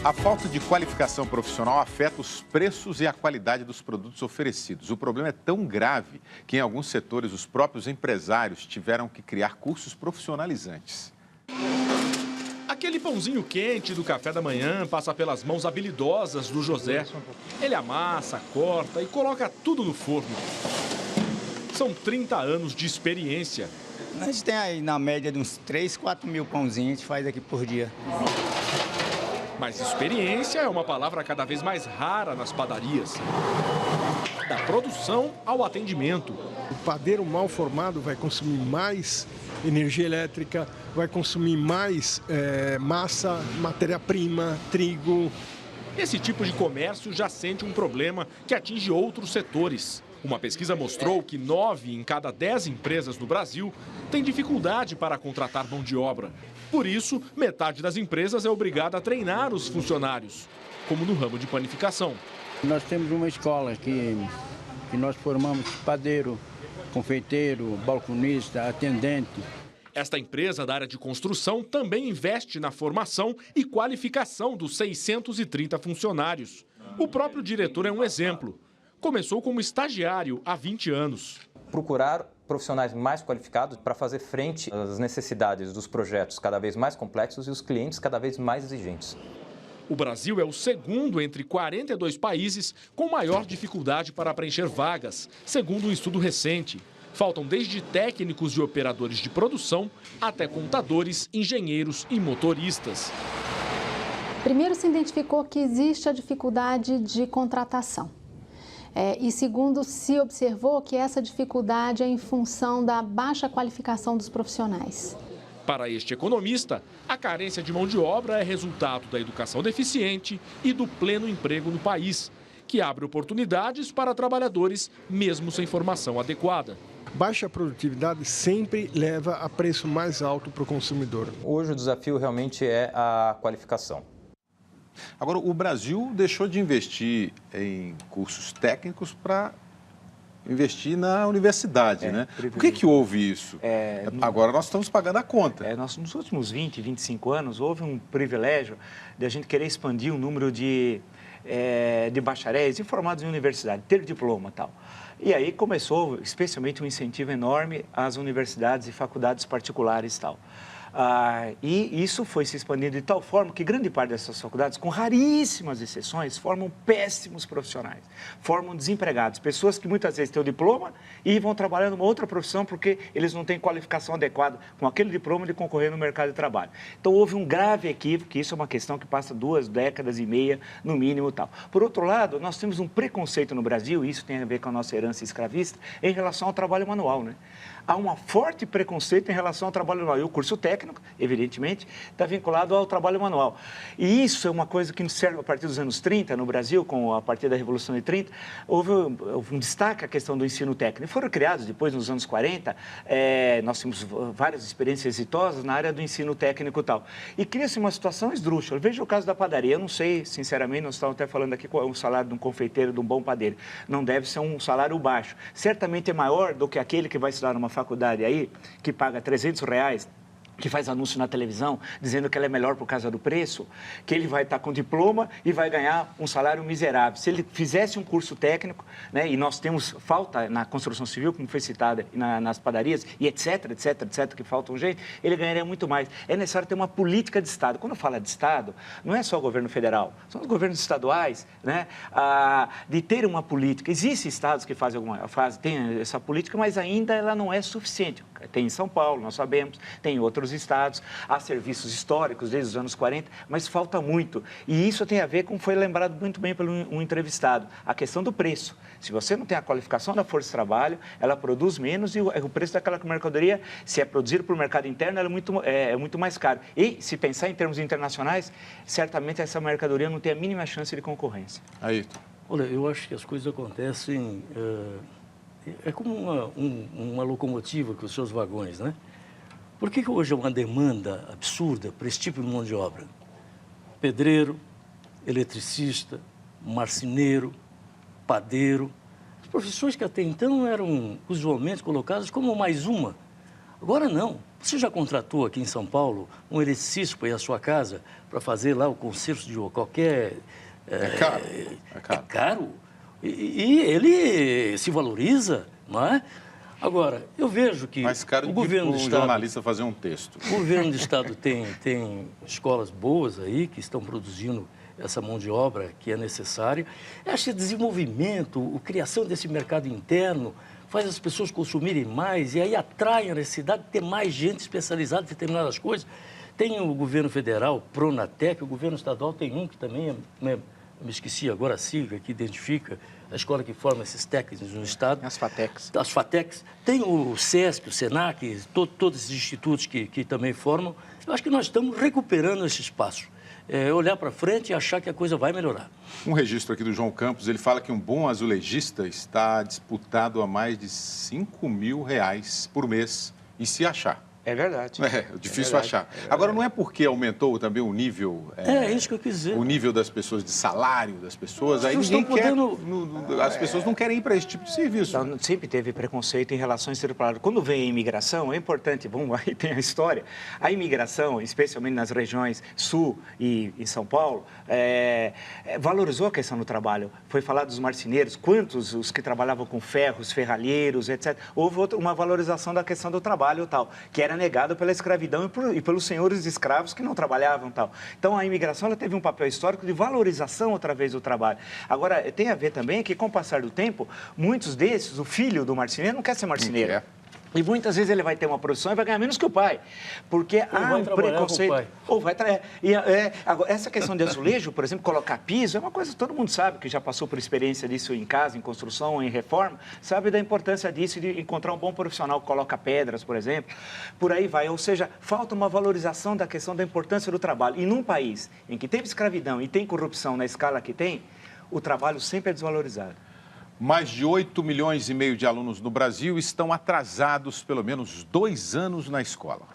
A falta de qualificação profissional afeta os preços e a qualidade dos produtos oferecidos. O problema é tão grave que, em alguns setores, os próprios empresários tiveram que criar cursos profissionalizantes. Aquele pãozinho quente do café da manhã passa pelas mãos habilidosas do José. Ele amassa, corta e coloca tudo no forno. São 30 anos de experiência. A gente tem aí, na média, de uns 3, 4 mil pãozinhos, a gente faz aqui por dia. Mas experiência é uma palavra cada vez mais rara nas padarias. Da produção ao atendimento. O padeiro mal formado vai consumir mais energia elétrica, vai consumir mais massa, matéria-prima, trigo. Esse tipo de comércio já sente um problema que atinge outros setores. Uma pesquisa mostrou que 9 em cada 10 empresas no Brasil têm dificuldade para contratar mão de obra. Por isso, metade das empresas é obrigada a treinar os funcionários, como no ramo de panificação. Nós temos uma escola que nós formamos padeiro, confeiteiro, balconista, atendente. Esta empresa da área de construção também investe na formação e qualificação dos 630 funcionários. O próprio diretor é um exemplo. Começou como estagiário há 20 anos. Procurar profissionais mais qualificados para fazer frente às necessidades dos projetos cada vez mais complexos e os clientes cada vez mais exigentes. O Brasil é o segundo entre 42 países com maior dificuldade para preencher vagas, segundo um estudo recente. Faltam desde técnicos e operadores de produção até contadores, engenheiros e motoristas. Primeiro, se identificou que existe a dificuldade de contratação. E segundo, se observou que essa dificuldade é em função da baixa qualificação dos profissionais. Para este economista, a carência de mão de obra é resultado da educação deficiente e do pleno emprego no país, que abre oportunidades para trabalhadores mesmo sem formação adequada. Baixa produtividade sempre leva a preço mais alto para o consumidor. Hoje o desafio realmente é a qualificação. Agora, o Brasil deixou de investir em cursos técnicos para investir na universidade, né? Por que houve isso? Agora nós estamos pagando a conta. Nos últimos 20, 25 anos, houve um privilégio de a gente querer expandir o número de bacharéis formados em universidade, ter diploma e tal. E aí começou, especialmente, um incentivo enorme às universidades e faculdades particulares e tal. E isso foi se expandindo de tal forma que grande parte dessas faculdades, com raríssimas exceções, formam péssimos profissionais, formam desempregados, pessoas que muitas vezes têm o diploma e vão trabalhar numa outra profissão porque eles não têm qualificação adequada com aquele diploma de concorrer no mercado de trabalho. Então houve um grave equívoco, que isso é uma questão que passa 2 décadas e meia, no mínimo, tal. Por outro lado, nós temos um preconceito no Brasil, e isso tem a ver com a nossa herança escravista, em relação ao trabalho manual, né? Há um forte preconceito em relação ao trabalho manual. E o curso técnico, evidentemente, está vinculado ao trabalho manual. E isso é uma coisa que nos serve a partir dos anos 30, no Brasil, a partir da Revolução de 30, houve um destaque à questão do ensino técnico. Foram criados, depois, nos anos 40, nós tínhamos várias experiências exitosas na área do ensino técnico e tal. E cria-se uma situação esdrúxula. Veja o caso da padaria. Eu não sei, sinceramente, nós estamos até falando aqui qual é o salário de um confeiteiro, de um bom padeiro. Não deve ser um salário baixo. Certamente é maior do que aquele que vai estudar numa faculdade aí, que paga R$300, que faz anúncio na televisão dizendo que ela é melhor por causa do preço, que ele vai estar com diploma e vai ganhar um salário miserável. Se ele fizesse um curso técnico, né, e nós temos falta na construção civil, como foi citada, nas padarias, e etc, que faltam gente, ele ganharia muito mais. É necessário ter uma política de Estado. Quando fala de Estado, não é só o governo federal, são os governos estaduais, né, de ter uma política. Existem estados que têm essa política, mas ainda ela não é suficiente. Tem em São Paulo, nós sabemos, tem em outros estados, há serviços históricos desde os anos 40, mas falta muito. E isso tem a ver com, foi lembrado muito bem pelo um entrevistado, a questão do preço. Se você não tem a qualificação da força de trabalho, ela produz menos e o preço daquela mercadoria, se é produzido para o mercado interno, ela é muito mais caro. E, se pensar em termos internacionais, certamente essa mercadoria não tem a mínima chance de concorrência. Aí. Olha, eu acho que as coisas acontecem... É como uma locomotiva com os seus vagões, né? Por que hoje é uma demanda absurda para esse tipo de mão de obra? Pedreiro, eletricista, marceneiro, padeiro. As profissões que até então eram usualmente colocadas como mais uma. Agora não. Você já contratou aqui em São Paulo um eletricista para ir à sua casa para fazer lá o conserto de qualquer... É caro. É caro. E ele se valoriza, não é? Agora, eu vejo que mais caro o governo do Estado... jornalista fazer um texto. O governo do Estado tem escolas boas aí que estão produzindo essa mão de obra que é necessária. Acho que desenvolvimento, a criação desse mercado interno faz as pessoas consumirem mais e aí atrai a necessidade de ter mais gente especializada em determinadas coisas. Tem o governo federal, Pronatec, o governo estadual tem um que também, me esqueci agora a sigla, que identifica a escola que forma esses técnicos no Estado. As FATECs. As FATECs. Tem o SESC, o SENAC, todos esses institutos que também formam. Eu acho que nós estamos recuperando esse espaço. Olhar para frente e achar que a coisa vai melhorar. Um registro aqui do João Campos, ele fala que um bom azulejista está disputado a mais de R$5.000 por mês, e se achar. É verdade. É difícil achar. Agora, não é porque aumentou também o nível... É isso que eu quis dizer. O nível das pessoas, de salário das pessoas, aí Vocês ninguém quer... podendo... As pessoas não querem ir para esse tipo de serviço. Não, sempre teve preconceito em relação a esse trabalho. Quando vem a imigração, é importante, bom, aí tem a história, a imigração, especialmente nas regiões sul e em São Paulo, valorizou a questão do trabalho. Foi falado dos marceneiros, quantos os que trabalhavam com ferros, ferralheiros, etc. Houve uma valorização da questão do trabalho e tal, que era negado pela escravidão e pelos senhores escravos que não trabalhavam e tal. Então, a imigração ela teve um papel histórico de valorização através do trabalho. Agora, tem a ver também que, com o passar do tempo, muitos desses, o filho do marceneiro não quer ser marceneiro. E muitas vezes ele vai ter uma profissão e vai ganhar menos que o pai, porque há um preconceito. Ou vai trabalhar. Agora, essa questão de azulejo, por exemplo, colocar piso, é uma coisa que todo mundo sabe, que já passou por experiência disso em casa, em construção, em reforma, sabe da importância disso, de encontrar um bom profissional que coloca pedras, por exemplo, por aí vai. Ou seja, falta uma valorização da questão da importância do trabalho. E num país em que teve escravidão e tem corrupção na escala que tem, o trabalho sempre é desvalorizado. Mais de 8,5 milhões de alunos no Brasil estão atrasados pelo menos 2 anos na escola.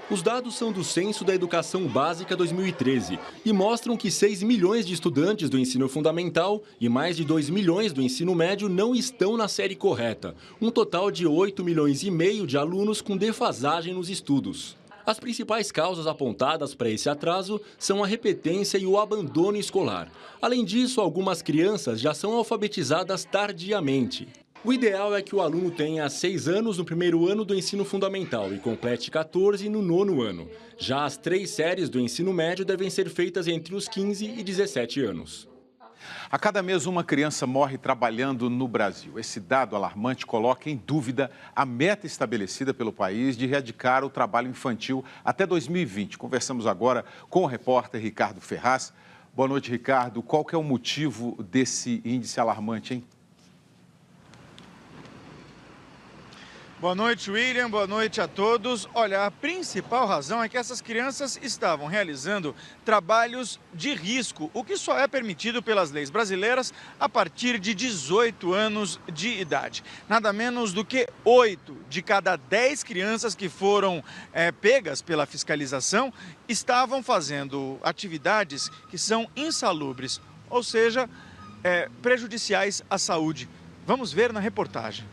Os dados são do Censo da Educação Básica 2013 e mostram que 6 milhões de estudantes do ensino fundamental e mais de 2 milhões do ensino médio não estão na série correta. Um total de 8,5 milhões de alunos com defasagem nos estudos. As principais causas apontadas para esse atraso são a repetência e o abandono escolar. Além disso, algumas crianças já são alfabetizadas tardiamente. O ideal é que o aluno tenha 6 anos no primeiro ano do ensino fundamental e complete 14 no 9º ano. Já as 3 séries do ensino médio devem ser feitas entre os 15 e 17 anos. A cada mês, uma criança morre trabalhando no Brasil. Esse dado alarmante coloca em dúvida a meta estabelecida pelo país de erradicar o trabalho infantil até 2020. Conversamos agora com o repórter Ricardo Ferraz. Boa noite, Ricardo. Qual que é o motivo desse índice alarmante, hein? Boa noite, William. Boa noite a todos. Olha, a principal razão é que essas crianças estavam realizando trabalhos de risco, o que só é permitido pelas leis brasileiras a partir de 18 anos de idade. Nada menos do que 8 de cada 10 crianças que foram pegas pela fiscalização estavam fazendo atividades que são insalubres, ou seja, prejudiciais à saúde. Vamos ver na reportagem.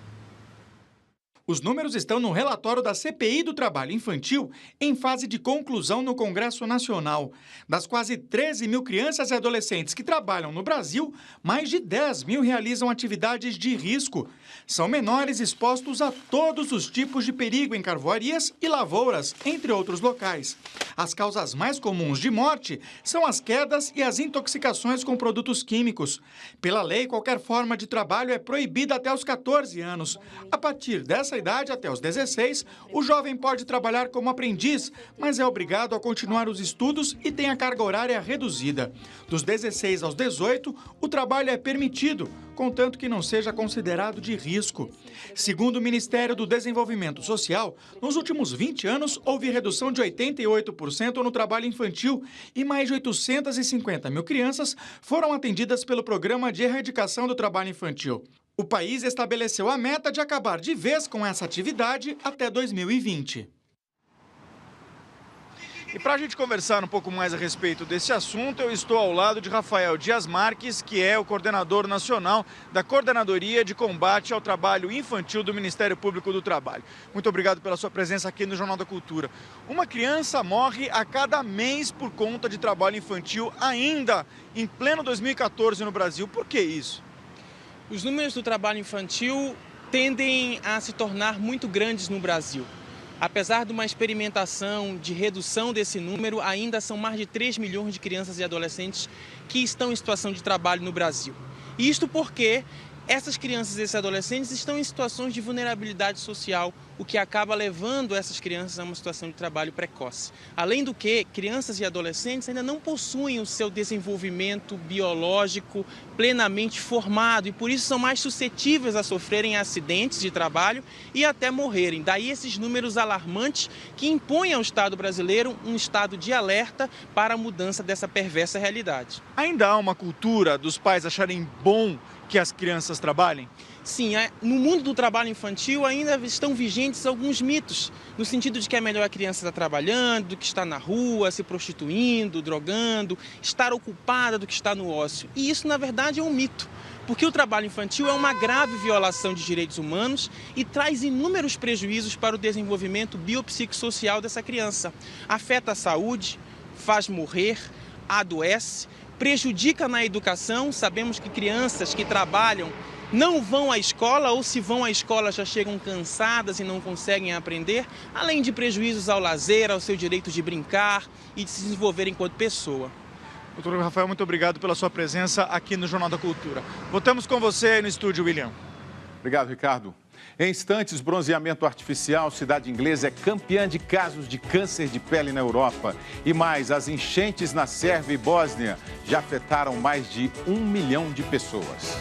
Os números estão no relatório da CPI do Trabalho Infantil em fase de conclusão no Congresso Nacional. Das quase 13 mil crianças e adolescentes que trabalham no Brasil, mais de 10 mil realizam atividades de risco. São menores expostos a todos os tipos de perigo em carvoarias e lavouras, entre outros locais. As causas mais comuns de morte são as quedas e as intoxicações com produtos químicos. Pela lei, qualquer forma de trabalho é proibida até os 14 anos. A partir dessa idade, até os 16, o jovem pode trabalhar como aprendiz, mas é obrigado a continuar os estudos e tem a carga horária reduzida. Dos 16 aos 18, o trabalho é permitido, contanto que não seja considerado de risco. Segundo o Ministério do Desenvolvimento Social, nos últimos 20 anos houve redução de 88% no trabalho infantil e mais de 850 mil crianças foram atendidas pelo Programa de Erradicação do Trabalho Infantil. O país estabeleceu a meta de acabar de vez com essa atividade até 2020. E para a gente conversar um pouco mais a respeito desse assunto, eu estou ao lado de Rafael Dias Marques, que é o coordenador nacional da Coordenadoria de Combate ao Trabalho Infantil do Ministério Público do Trabalho. Muito obrigado pela sua presença aqui no Jornal da Cultura. Uma criança morre a cada mês por conta de trabalho infantil, ainda em pleno 2014 no Brasil. Por que isso? Os números do trabalho infantil tendem a se tornar muito grandes no Brasil. Apesar de uma experimentação de redução desse número, ainda são mais de 3 milhões de crianças e adolescentes que estão em situação de trabalho no Brasil. Isto porque essas crianças e esses adolescentes estão em situações de vulnerabilidade social, o que acaba levando essas crianças a uma situação de trabalho precoce. Além do que, crianças e adolescentes ainda não possuem o seu desenvolvimento biológico plenamente formado e por isso são mais suscetíveis a sofrerem acidentes de trabalho e até morrerem. Daí esses números alarmantes que impõem ao Estado brasileiro um estado de alerta para a mudança dessa perversa realidade. Ainda há uma cultura dos pais acharem bom que as crianças trabalhem? Sim, no mundo do trabalho infantil ainda estão vigentes alguns mitos, no sentido de que é melhor a criança estar trabalhando do que estar na rua, se prostituindo, drogando, estar ocupada do que estar no ócio. E isso, na verdade, é um mito, porque o trabalho infantil é uma grave violação de direitos humanos e traz inúmeros prejuízos para o desenvolvimento biopsicossocial dessa criança. Afeta a saúde, faz morrer, adoece, prejudica na educação. Sabemos que crianças que trabalham não vão à escola ou se vão à escola já chegam cansadas e não conseguem aprender, além de prejuízos ao lazer, ao seu direito de brincar e de se desenvolver enquanto pessoa. Doutor Rafael, muito obrigado pela sua presença aqui no Jornal da Cultura. Voltamos com você aí no estúdio, William. Obrigado, Ricardo. Em instantes, bronzeamento artificial, cidade inglesa é campeã de casos de câncer de pele na Europa. E mais, as enchentes na Sérvia e Bósnia já afetaram mais de 1 milhão de pessoas.